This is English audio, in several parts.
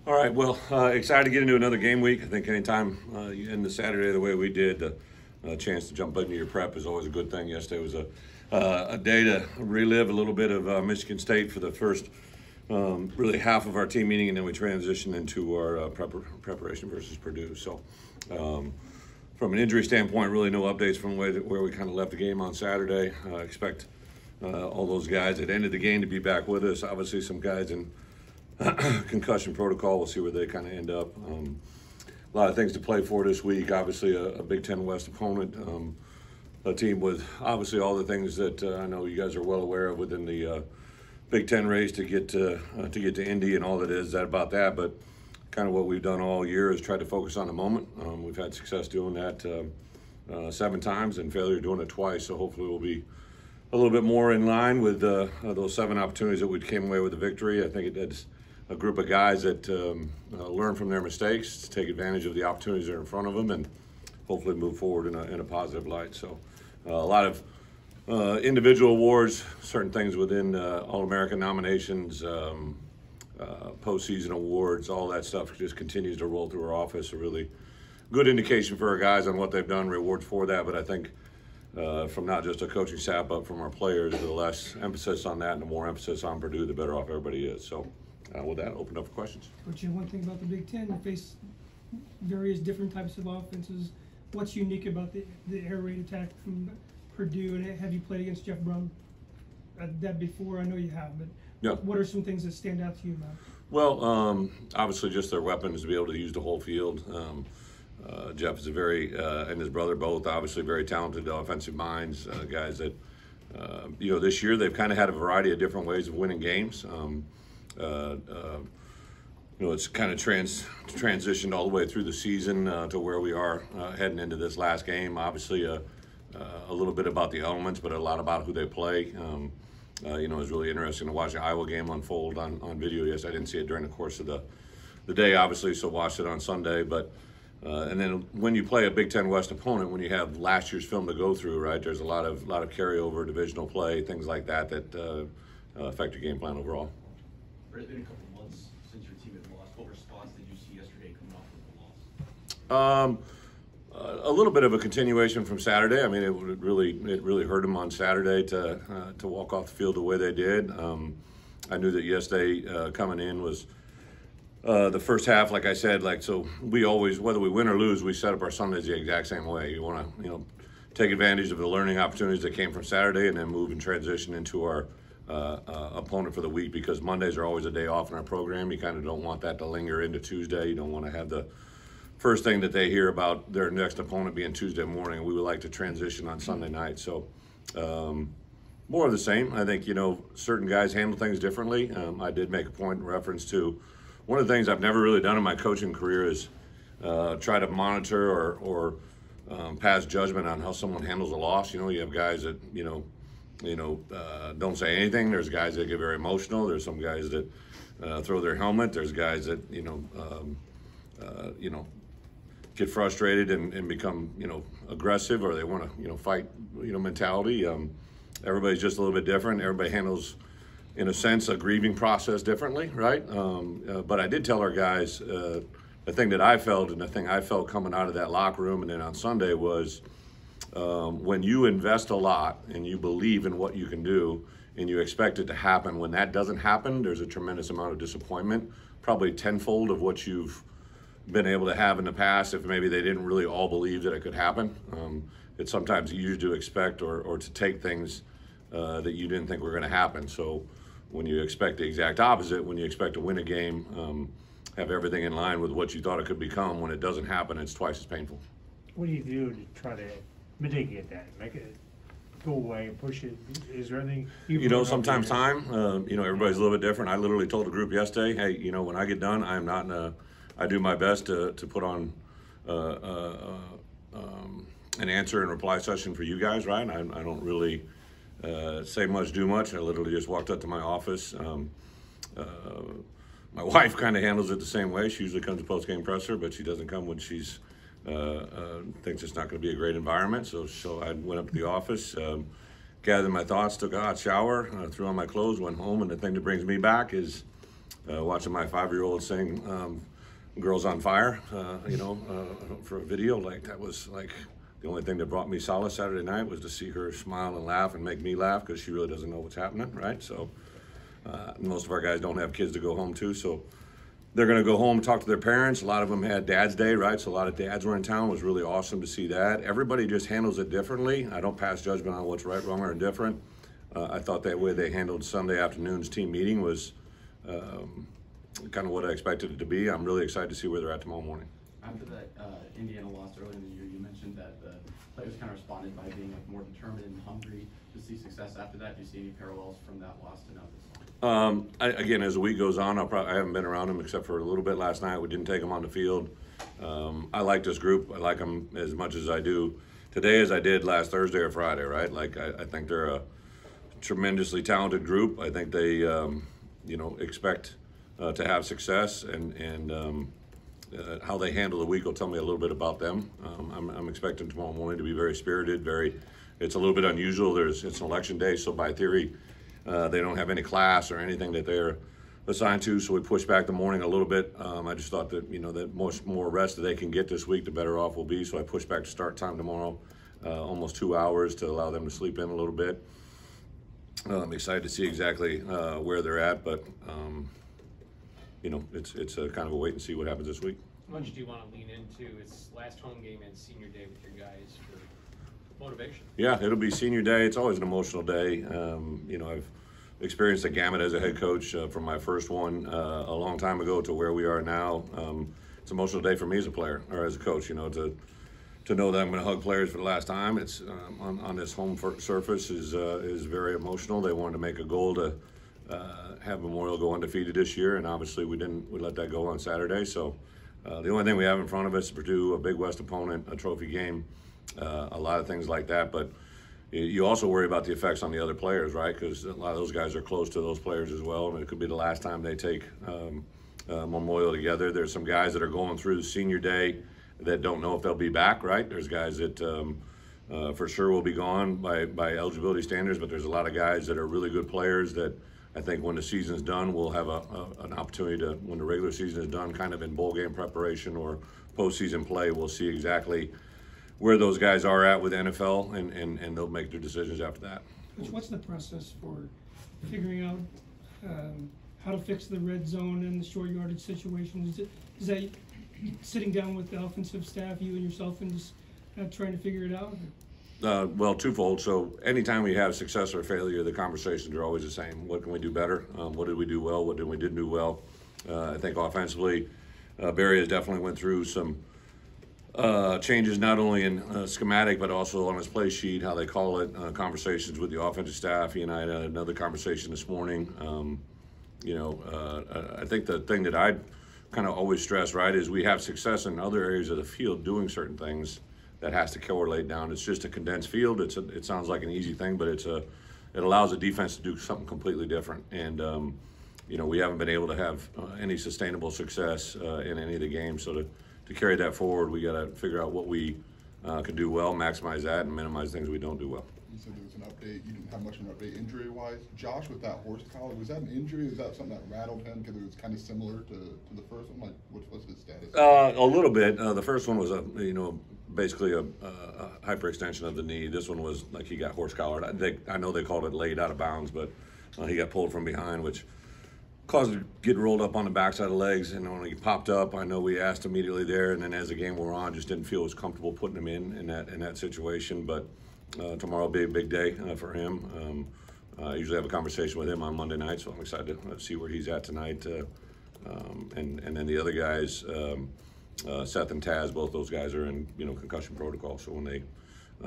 All right, well, excited to get into another game week. I think anytime you end the Saturday the way we did, a chance to jump into your prep is always a good thing. Yesterday was a day to relive a little bit of Michigan State for the first really half of our team meeting, and then we transitioned into our preparation versus Purdue. So from an injury standpoint, really no updates from where we kind of left the game on Saturday. Expect all those guys that ended the game to be back with us. Obviously some guys in concussion protocol. We'll see where they kind of end up. A lot of things to play for this week. Obviously, a Big Ten West opponent, a team with obviously all the things that I know you guys are well aware of within the Big Ten race to get to Indy and all that is that about that. But kind of what we've done all year is try to focus on the moment. We've had success doing that 7 times and failure doing it twice. So hopefully we'll be a little bit more in line with those 7 opportunities that we came away with the victory. I think it's a group of guys that learn from their mistakes, take advantage of the opportunities that are in front of them, and hopefully move forward in a positive light. So a lot of individual awards, certain things within All-American nominations, postseason awards, all that stuff just continues to roll through our office. A really good indication for our guys on what they've done, rewards for that. But I think from not just a coaching staff, but from our players, the less emphasis on that and the more emphasis on Purdue, the better off everybody is. So with that, open up for questions. But one thing about the Big Ten, you face various different types of offenses. What's unique about the air raid attack from Purdue, and have you played against Jeff Brown that before? I know you have, but yeah. What are some things that stand out to you about it? Well, obviously just their weapons to be able to use the whole field. Jeff is a very, and his brother both, obviously very talented offensive minds, guys that, this year they've kind of had a variety of different ways of winning games. It's kind of transitioned all the way through the season to where we are heading into this last game. Obviously, a little bit about the elements, but a lot about who they play. It was really interesting to watch the Iowa game unfold on video. Yes, I didn't see it during the course of the day, obviously, so watched it on Sunday. But and then when you play a Big Ten West opponent, when you have last year's film to go through, right? There's a lot of carryover, divisional play, things like that affect your game plan overall. It's been a couple of months since your team had lost. What response did you see yesterday coming off of the loss? A little bit of a continuation from Saturday. I mean, it really hurt them on Saturday to walk off the field the way they did. I knew that yesterday coming in was the first half, like I said, so we always, whether we win or lose, we set up our Sundays the exact same way. You want to, take advantage of the learning opportunities that came from Saturday and then move and transition into our opponent for the week, because Mondays are always a day off in our program. You kind of don't want that to linger into Tuesday. You don't want to have the first thing that they hear about their next opponent being Tuesday morning. We would like to transition on Sunday night. So more of the same. I think, certain guys handle things differently. I did make a point in reference to one of the things I've never really done in my coaching career is try to monitor or pass judgment on how someone handles a loss. You have guys that, don't say anything. There's guys that get very emotional. There's some guys that throw their helmet. There's guys that, get frustrated and become, aggressive, or they want to, fight, mentality. Everybody's just a little bit different. Everybody handles, in a sense, a grieving process differently, right? But I did tell our guys, the thing that I felt and the thing I felt coming out of that locker room and then on Sunday was, when you invest a lot and you believe in what you can do and you expect it to happen, when that doesn't happen, there's a tremendous amount of disappointment, probably tenfold of what you've been able to have in the past if maybe they didn't really all believe that it could happen. It's sometimes easier to expect or to take things that you didn't think were going to happen. So when you expect the exact opposite, when you expect to win a game, have everything in line with what you thought it could become, when it doesn't happen, it's twice as painful. What do you do to try to mitigate that, make it go away and push it? Is there anything? Sometimes time, everybody's a little bit different. I literally told the group yesterday, hey, when I get done, I'm not I do my best to put on an answer and reply session for you guys, right? I don't really say much, do much. I literally just walked up to my office. My wife kind of handles it the same way. She usually comes to post-game presser, but she doesn't come when she's thinks it's not going to be a great environment. So I went up to the office, gathered my thoughts, took a hot shower, threw on my clothes, went home, and the thing that brings me back is watching my 5-year-old sing "Girls on Fire," for a video. Like, that was like the only thing that brought me solace Saturday night, was to see her smile and laugh and make me laugh, because she really doesn't know what's happening, right? So most of our guys don't have kids to go home to, so they're going to go home and talk to their parents. A lot of them had Dad's Day, right? So a lot of dads were in town. It was really awesome to see that. Everybody just handles it differently. I don't pass judgment on what's right, wrong, or indifferent. I thought that way they handled Sunday afternoon's team meeting was kind of what I expected it to be. I'm really excited to see where they're at tomorrow morning. After that Indiana loss early in the year, you mentioned that the players kind of responded by being like more determined and hungry to see success after that. Do you see any parallels from that loss to now this? Again, as the week goes on, I haven't been around them except for a little bit last night. We didn't take them on the field. I like this group. I like them as much as I do today as I did last Thursday or Friday, right? Like, I think they're a tremendously talented group. I think they, expect to have success, and how they handle the week will tell me a little bit about them. I'm expecting tomorrow morning to be very spirited, it's a little bit unusual. It's an election day, so by theory, they don't have any class or anything that they're assigned to, so we pushed back the morning a little bit. I just thought that, that more rest that they can get this week, the better off we'll be, so I pushed back to start time tomorrow, almost 2 hours, to allow them to sleep in a little bit. I'm excited to see exactly where they're at, but it's a kind of a wait and see what happens this week. How much do you want to lean into? It's last home game and senior day with your guys for motivation. Yeah, it'll be senior day. It's always an emotional day. I've experienced a gamut as a head coach from my first one a long time ago to where we are now. It's an emotional day for me as a player or as a coach. To know that I'm going to hug players for the last time, it's on this home surface is very emotional. They wanted to make a goal to have Memorial go undefeated this year, and obviously we let that go on Saturday. So the only thing we have in front of us is Purdue, a Big West opponent, a trophy game, a lot of things like that. But you also worry about the effects on the other players, right? Because a lot of those guys are close to those players as well, and it could be the last time they take Memorial together. There's some guys that are going through the senior day that don't know if they'll be back, right? There's guys that for sure will be gone by eligibility standards, but there's a lot of guys that are really good players that I think when the season's done, we'll have an opportunity to, when the regular season is done, kind of in bowl game preparation or postseason play, we'll see exactly where those guys are at with NFL, and they'll make their decisions after that. What's the process for figuring out how to fix the red zone and the short yardage situations? Is that sitting down with the offensive staff, you and yourself, and just trying to figure it out? Well, twofold. So anytime we have success or failure, the conversations are always the same. What can we do better? What did we do well? What didn't do well? I think offensively, Barry has definitely went through some changes, not only in schematic, but also on his play sheet, how they call it, conversations with the offensive staff. He and I had another conversation this morning. I think the thing that I kind of always stress, right, is we have success in other areas of the field doing certain things that has to correlate down. It's just a condensed field. It sounds like an easy thing, but it allows the defense to do something completely different. And we haven't been able to have any sustainable success in any of the games. So to carry that forward, we got to figure out what we can do well, maximize that, and minimize things we don't do well. You said there was an update. You didn't have much of an update injury-wise. Josh, with that horse collar, was that an injury? Is that something that rattled him because it was kind of similar to the first one? Like, what's his status? A little bit. The first one was basically a hyperextension of the knee. This one was like he got horse collared. I know they called it laid out of bounds, but he got pulled from behind, which caused him to get rolled up on the backside of the legs. And when he popped up, I know we asked immediately there, and then as the game wore on, just didn't feel as comfortable putting him in that situation. But tomorrow will be a big day for him. I usually have a conversation with him on Monday night, so I'm excited to see where he's at tonight. And then the other guys, Seth and Taz, both those guys are in concussion protocol. So when they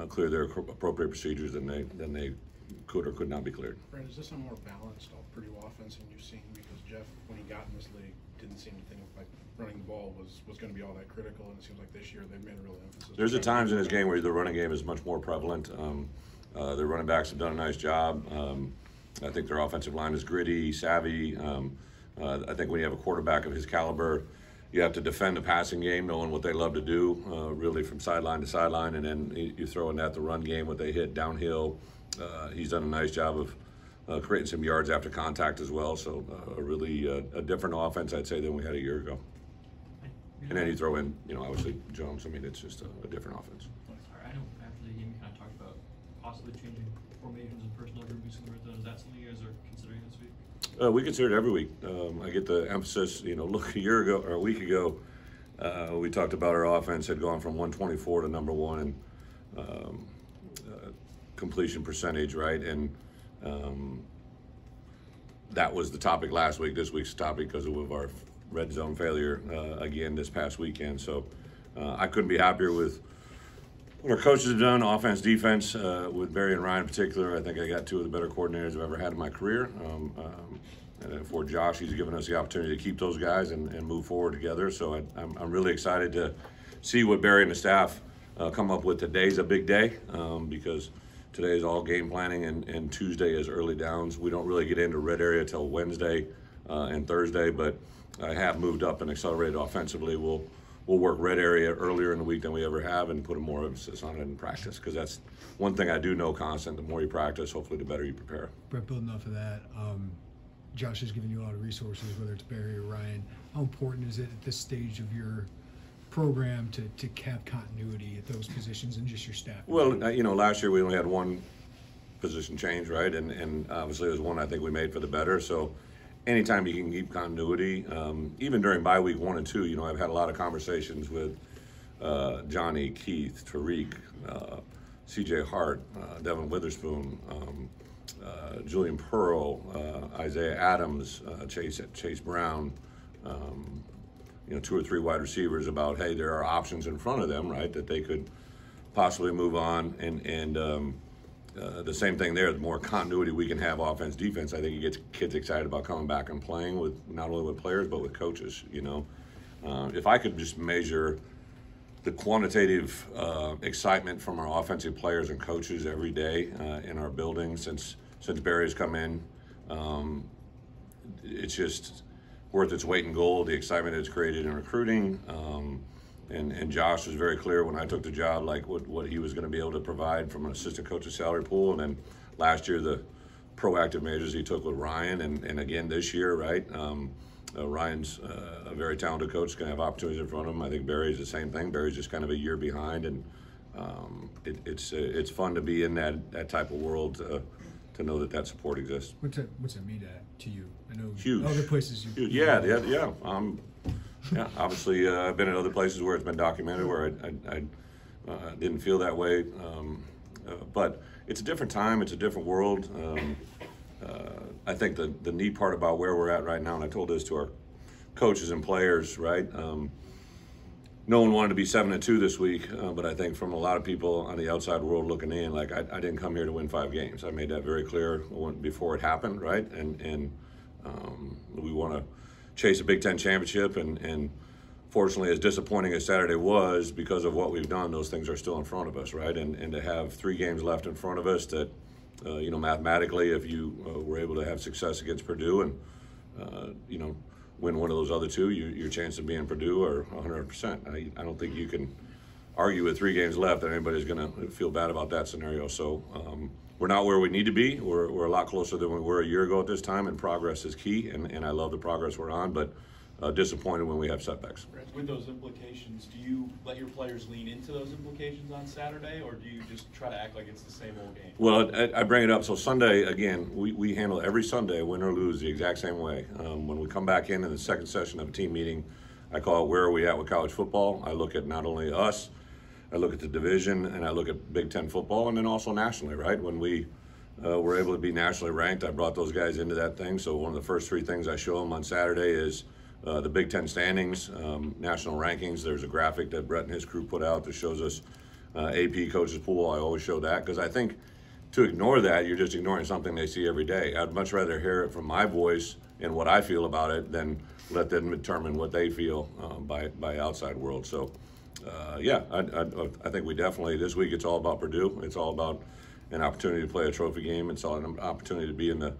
clear their appropriate procedures, then they could or could not be cleared. Brett, is this a more balanced Purdue offense than you've seen? Because Jeff, when he got in this league, didn't seem to think like running the ball was going to be all that critical, and it seems like this year they've made a real emphasis. There's at times in his game where the running game is much more prevalent. The running backs have done a nice job. I think their offensive line is gritty, savvy. I think when you have a quarterback of his caliber, you have to defend the passing game, knowing what they love to do, really from sideline to sideline, and then you throw in that the run game, what they hit downhill. He's done a nice job creating some yards after contact as well. So a really a different offense, I'd say, than we had a year ago. And then you throw in, obviously Jones. I mean, it's just a different offense. I know after the game you kind of talked about possibly changing formations and personnel groupings in the red zone. Is that something you guys are considering this week? We consider it every week. I get the emphasis, look, a year ago or a week ago, we talked about our offense had gone from 124 to number one in completion percentage, right? And that was the topic last week. This week's topic because of our red zone failure again this past weekend. So I couldn't be happier with what our coaches have done, offense, defense, with Barry and Ryan in particular. I think I got two of the better coordinators I've ever had in my career. And for Josh, he's given us the opportunity to keep those guys and move forward together. So I'm really excited to see what Barry and the staff come up with. Today's a big day because today is all game planning and Tuesday is early downs. We don't really get into red area till Wednesday and Thursday, but I have moved up and accelerated offensively. We'll work red area earlier in the week than we ever have and put more emphasis on it in practice, because that's one thing I do know constant. The more you practice, hopefully the better you prepare. Brett, building off of that, Josh has given you a lot of resources, whether it's Barry or Ryan. How important is it at this stage of your program to have continuity at those positions and just your staff? Well, last year we only had one position change, right? And obviously it was one I think we made for the better. So anytime you can keep continuity, even during bye week 1 and 2, I've had a lot of conversations with Johnny, Keith, Tariq, CJ Hart, Devin Witherspoon, Julian Pearl, Isaiah Adams, Chase Brown, 2 or 3 wide receivers about, hey, there are options in front of them, right, that they could possibly move on. And the same thing there, the more continuity we can have offense, defense, I think it gets kids excited about coming back and playing with not only with players but with coaches, If I could just measure the quantitative excitement from our offensive players and coaches every day in our building since Barry's come in, it's just worth its weight in gold, the excitement it's created in recruiting. And Josh was very clear when I took the job, like what he was going to be able to provide from an assistant coach's salary pool. And then last year, the proactive measures he took with Ryan. And again, this year, right? Ryan's a very talented coach, going to have opportunities in front of him. I think Barry's the same thing. Barry's just kind of a year behind. And it's fun to be in that type of world to know that support exists. What's that mean to you? I know huge. Other places you. Yeah. Yeah, obviously I've been at other places where it's been documented where I didn't feel that way, but it's a different time, it's a different world. I think the neat part about where we're at right now, and I told this to our coaches and players, right? No one wanted to be 7-2 this week, but I think from a lot of people on the outside world looking in, like I didn't come here to win 5 games. I made that very clear before it happened, right? And we want to chase a Big Ten championship, and fortunately, as disappointing as Saturday was, because of what we've done, those things are still in front of us, right? And to have 3 games left in front of us that, mathematically, if you were able to have success against Purdue and, win one of those other 2, your chance of being Purdue are 100%. I don't think you can argue with 3 games left that anybody's going to feel bad about that scenario. So we're not where we need to be. We're a lot closer than we were a year ago at this time, and progress is key, and I love the progress we're on, but disappointed when we have setbacks. With those implications, do you let your players lean into those implications on Saturday, or do you just try to act like it's the same old game? Well, I bring it up. So Sunday, again, we handle every Sunday, win or lose, the exact same way. When we come back in the second session of a team meeting, I call it where are we at with college football. I look at not only us, I look at the division, and I look at Big Ten football, and then also nationally, right? When we were able to be nationally ranked, I brought those guys into that thing. So one of the first 3 things I show them on Saturday is the Big Ten standings, national rankings. There's a graphic that Bret and his crew put out that shows us AP coaches pool. I always show that because I think to ignore that, you're just ignoring something they see every day. I'd much rather hear it from my voice and what I feel about it than let them determine what they feel by outside world. So. I think we definitely, this week it's all about Purdue. It's all about an opportunity to play a trophy game. It's all an opportunity to be in the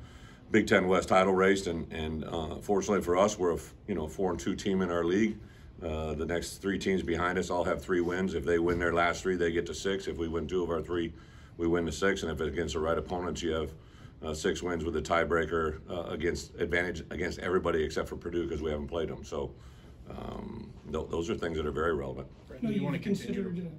Big Ten West title race. And fortunately for us, we're a 4-2 team in our league. The next 3 teams behind us all have 3 wins. If they win their last 3, they get to 6. If we win 2 of our 3, we win to 6. And if it's against the right opponents, you have 6 wins with a tiebreaker advantage against everybody except for Purdue because we haven't played them. So those are things that are very relevant. No, You want to continue?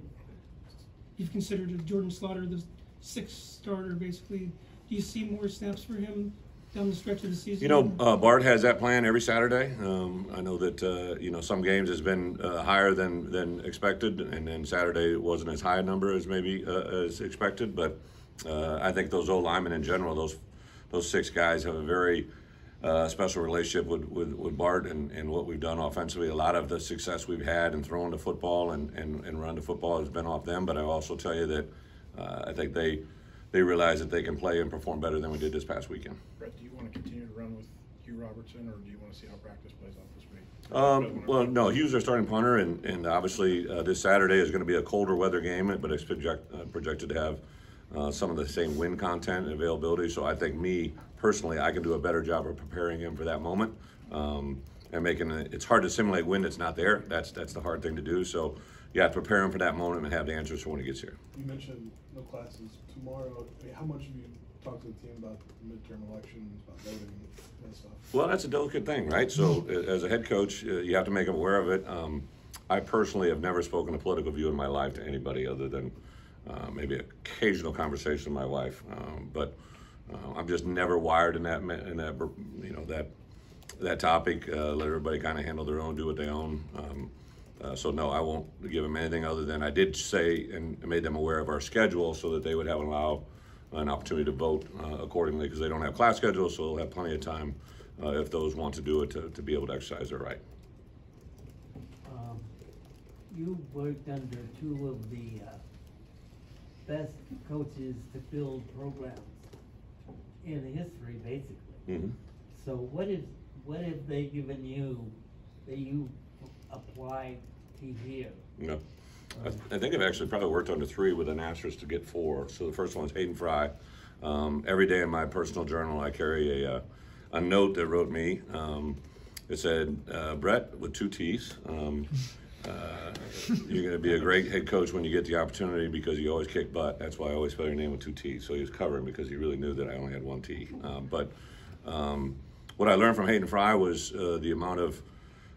You've considered Jordan Slaughter the 6th starter, basically. Do you see more snaps for him down the stretch of the season? You know, Bart has that plan every Saturday. I know that some games has been higher than expected, and then Saturday wasn't as high a number as maybe as expected. But I think those old linemen in general, those 6 guys have a very special relationship with Bart and what we've done offensively. A lot of the success we've had in throwing the football and run the football has been off them. But I also tell you that I think they realize that they can play and perform better than we did this past weekend. Brett, do you want to continue to run with Hugh Robertson, or do you want to see how practice plays out this week? Well, no, Hugh's our starting punter, and obviously this Saturday is going to be a colder weather game, but it's projected to have some of the same wind content and availability. So I think personally, I can do a better job of preparing him for that moment and making it. It's hard to simulate wind that's not there. That's the hard thing to do. So you have to prepare him for that moment and have the answers for when he gets here. You mentioned no classes tomorrow. I mean, how much have you talked to the team about midterm elections, about voting and stuff? Well, that's a delicate thing, right? So as a head coach, you have to make them aware of it. I personally have never spoken a political view in my life to anybody other than maybe an occasional conversation with my wife. But I'm just never wired in that topic. Let everybody kind of handle their own, do what they own. So no, I won't give them anything other than I did say and made them aware of our schedule so that they would have an opportunity to vote accordingly, because they don't have class schedules, so they'll have plenty of time if those want to do it to be able to exercise their right. You worked under 2 of the best coaches to build programs in history, basically. Mm-hmm. So what have they given you that you applied to here? No. I think I've actually probably worked under 3 with an asterisk to get 4. So the first one is Hayden Fry. Every day in my personal journal, I carry a note that wrote me. It said, Bret, with 2 T's. You're going to be a great head coach when you get the opportunity because you always kick butt. That's why I always spell your name with 2 T's. So he was covering because he really knew that I only had 1 T. But what I learned from Hayden Fry was the amount of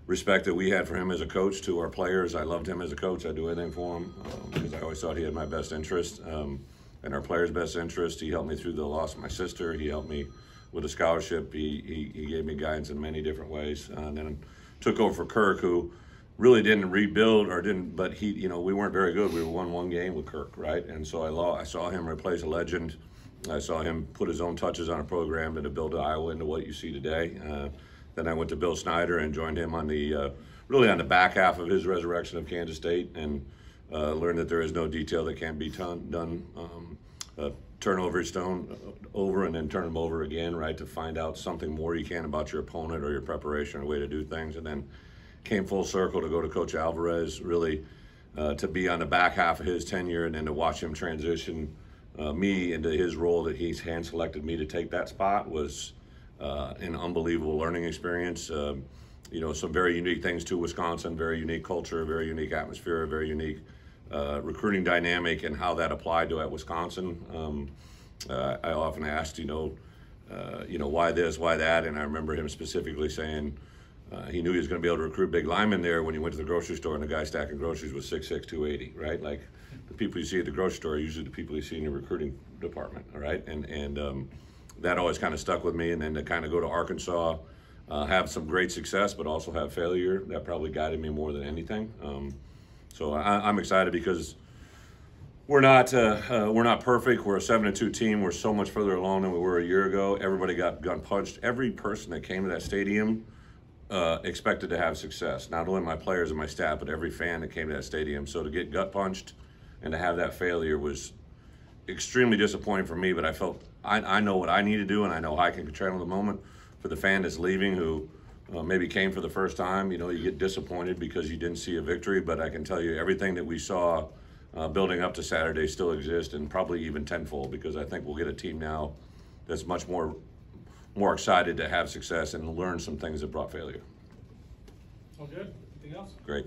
respect that we had for him as a coach to our players. I loved him as a coach. I'd do anything for him because I always thought he had my best interest and our players' best interest. He helped me through the loss of my sister. He helped me with a scholarship. He gave me guidance in many different ways. And then took over for Kirk, who really didn't rebuild but he, we weren't very good. We won 1 game with Kirk, right? And so I saw him replace a legend. I saw him put his own touches on a program and to build Iowa into what you see today. Then I went to Bill Snyder and joined him on really on the back half of his resurrection of Kansas State, and learned that there is no detail that can't be done. Turn over stone over and then turn them over again, right? To find out something more you can about your opponent or your preparation or way to do things. And then came full circle to go to Coach Alvarez, really to be on the back half of his tenure and then to watch him transition me into his role that he's hand selected me to take that spot was an unbelievable learning experience. Some very unique things to Wisconsin, very unique culture, very unique atmosphere, very unique recruiting dynamic, and how that applied to at Wisconsin. I often asked, why this, why that, and I remember him specifically saying he knew he was going to be able to recruit big linemen there when he went to the grocery store and the guy stacking groceries was 6'6", 280, right? Like the people you see at the grocery store are usually the people you see in the recruiting department, all right? And that always kind of stuck with me. And then to kind of go to Arkansas, have some great success, but also have failure, that probably guided me more than anything. So I'm excited because we're not perfect. We're a 7-2 team. We're so much further along than we were a year ago. Everybody got gun punched. Every person that came to that stadium expected to have success. Not only my players and my staff, but every fan that came to that stadium. So to get gut punched and to have that failure was extremely disappointing for me, but I felt I know what I need to do, and I know I can control the moment. For the fan that's leaving who maybe came for the first time, you get disappointed because you didn't see a victory, but I can tell you everything that we saw building up to Saturday still exists, and probably even tenfold, because I think we'll get a team now that's much more excited to have success and learn some things that brought failure. All good? Anything else? Great.